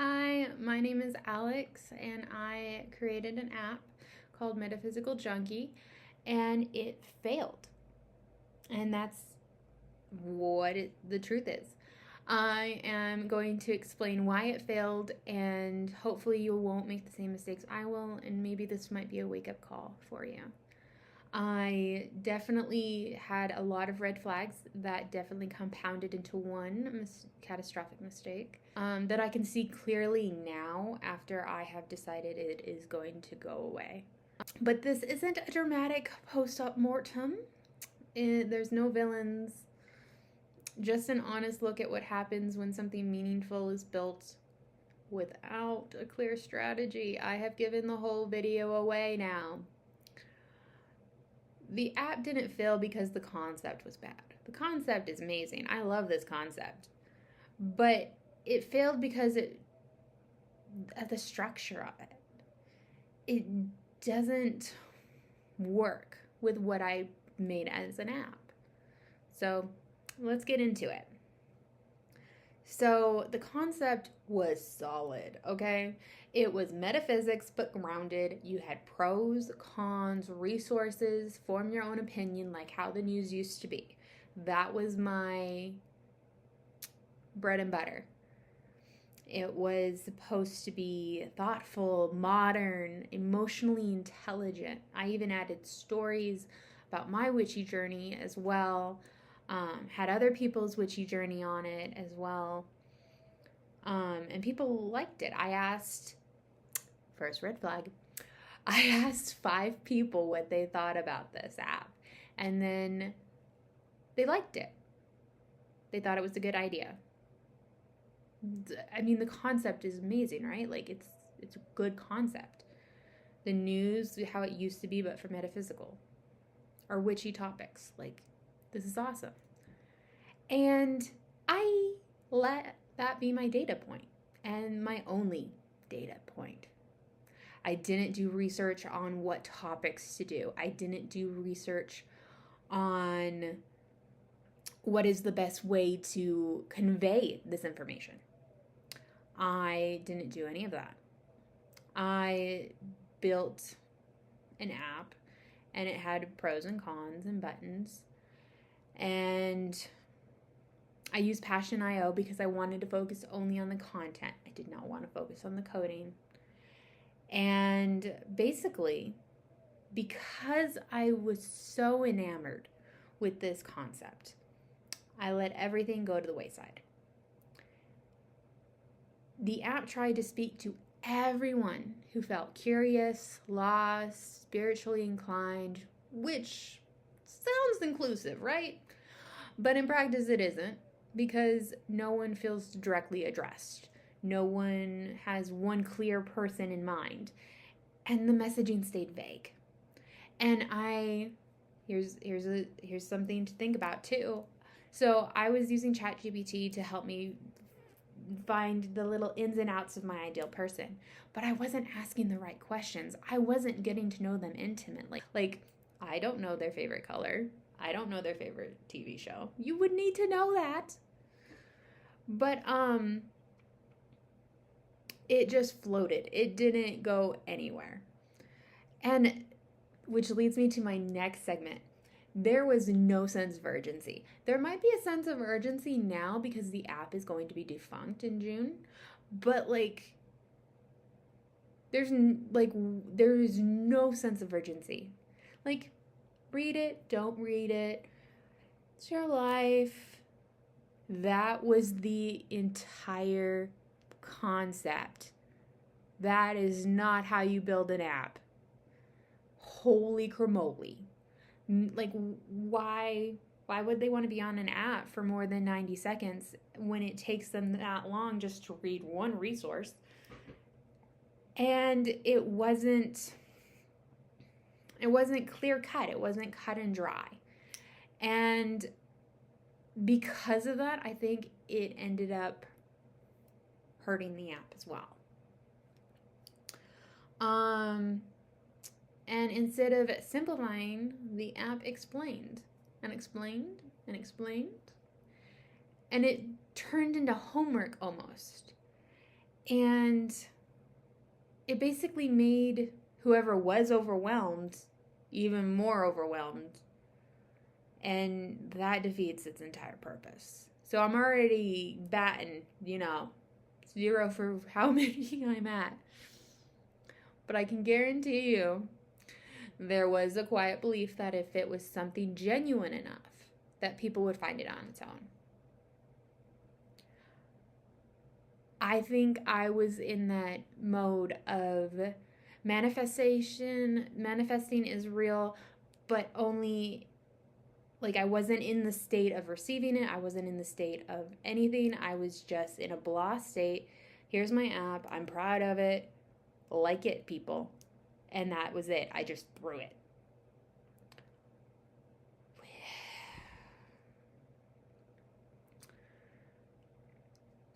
Hi, my name is Alex, and I created an app called Metaphysical Junkie, and it failed. And that's the truth is. I am going to explain why it failed, and hopefully, you won't make the same mistakes I will, and maybe this might be a wake up call for you. I definitely had a lot of red flags that definitely compounded into one catastrophic mistake that I can see clearly now after I have decided it is going to go away. But this isn't a dramatic post-op mortem. There's no villains. Just an honest look at what happens when something meaningful is built without a clear strategy. I have given the whole video away now. The app didn't fail because the concept was bad. The concept is amazing. I love this concept. But it failed because the structure of it. It doesn't work with what I made as an app. So let's get into it. So the concept was solid, okay? It was metaphysics, but grounded. You had pros, cons, resources, form your own opinion, like how the news used to be. That was my bread and butter. It was supposed to be thoughtful, modern, emotionally intelligent. I even added stories about my witchy journey as well. Had other people's witchy journey on it as well. And people liked it. I asked, first red flag, I asked 5 people what they thought about this app. And then they liked it. They thought it was a good idea. I mean, the concept is amazing, right? Like, it's a good concept. The news, how it used to be, but for metaphysical or witchy topics. Like, this is awesome. And I let that be my data point and my only data point. I didn't do research on what topics to do. I didn't do research on what is the best way to convey this information. I didn't do any of that. I built an app, and it had pros and cons and buttons. And I used Passion.io because I wanted to focus only on the content. I did not want to focus on the coding. And basically, because I was so enamored with this concept, I let everything go to the wayside. The app tried to speak to everyone who felt curious, lost, spiritually inclined, which sounds inclusive, right? But in practice, it isn't, because no one feels directly addressed. No one has one clear person in mind. And the messaging stayed vague. And here's something to think about too. So I was using ChatGPT to help me find the little ins and outs of my ideal person, but I wasn't asking the right questions. I wasn't getting to know them intimately. Like, I don't know their favorite color. I don't know their favorite TV show. You would need to know that. But it just floated. It didn't go anywhere. And which leads me to my next segment. There was no sense of urgency. There might be a sense of urgency now because the app is going to be defunct in June, but there's no sense of urgency. Like, read it, don't read it. It's your life. That was the entire concept. That is not how you build an app. Holy cramoly. Like, why would they want to be on an app for more than 90 seconds when it takes them that long just to read one resource? And it wasn't clear cut. It wasn't cut and dry. And because of that, I think it ended up hurting the app as well. And instead of simplifying, the app explained and explained and explained. And it turned into homework almost. And it basically made whoever was overwhelmed even more overwhelmed. And that defeats its entire purpose. So I'm already batting, 0 for how many I'm at. But I can guarantee you there was a quiet belief that if it was something genuine enough, that people would find it on its own. I think I was in that mode of manifesting is real, but only, like, I wasn't in the state of receiving it. I wasn't in the state of anything. I was just in a blah state. Here's my app. I'm proud of it. Like it, people. And that was it. I just threw it.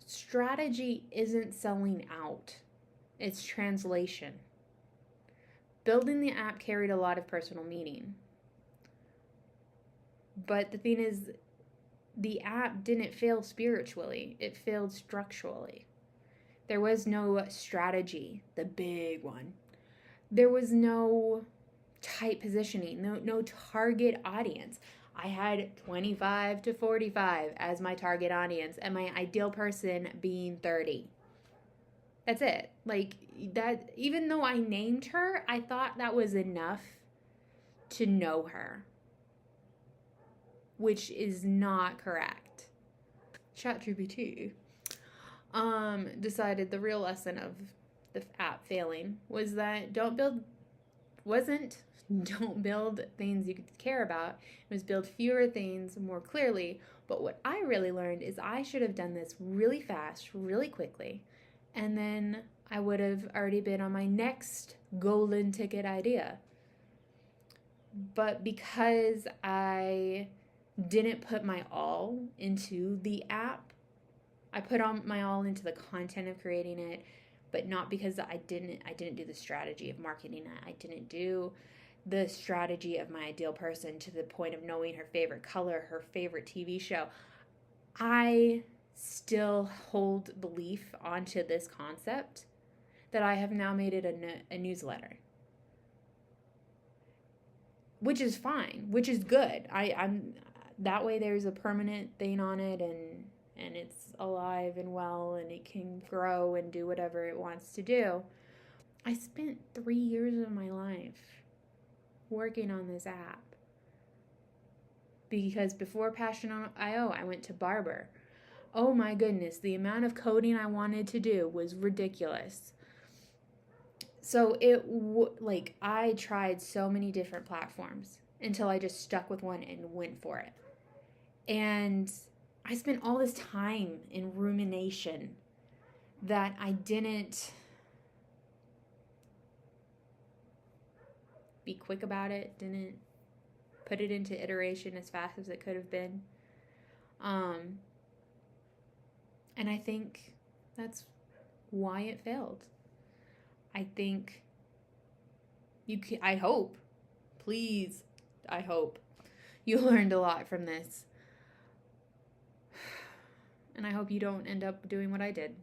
Strategy isn't selling out. It's translation. Building the app carried a lot of personal meaning. But the thing is, the app didn't fail spiritually. It failed structurally. There was no strategy, the big one. There was no tight positioning, no target audience. I had 25 to 45 as my target audience, and my ideal person being 30. That's it. Like, that, even though I named her, I thought that was enough to know her, which is not correct. ChatGPT decided the real lesson of the app failing was that don't build things you could care about. It was build fewer things more clearly. But what I really learned is I should have done this really fast, really quickly, and then I would have already been on my next golden ticket idea. But because I didn't put my all into the app, I put on my all into the content of creating it, but not because I didn't do the strategy of marketing it. I didn't do the strategy of my ideal person to the point of knowing her favorite color, her favorite TV show. I still hold belief onto this concept that I have now made it a newsletter, which is fine, which is good. I'm that way there's a permanent thing on it, and it's alive and well, and it can grow and do whatever it wants to do. I spent 3 years of my life working on this app because before Passion.io, I went to Barber. Oh my goodness, the amount of coding I wanted to do was ridiculous. So I tried so many different platforms until I just stuck with one and went for it. And I spent all this time in rumination that I didn't be quick about it, didn't put it into iteration as fast as it could have been. And I think that's why it failed. I think I hope you learned a lot from this. And I hope you don't end up doing what I did.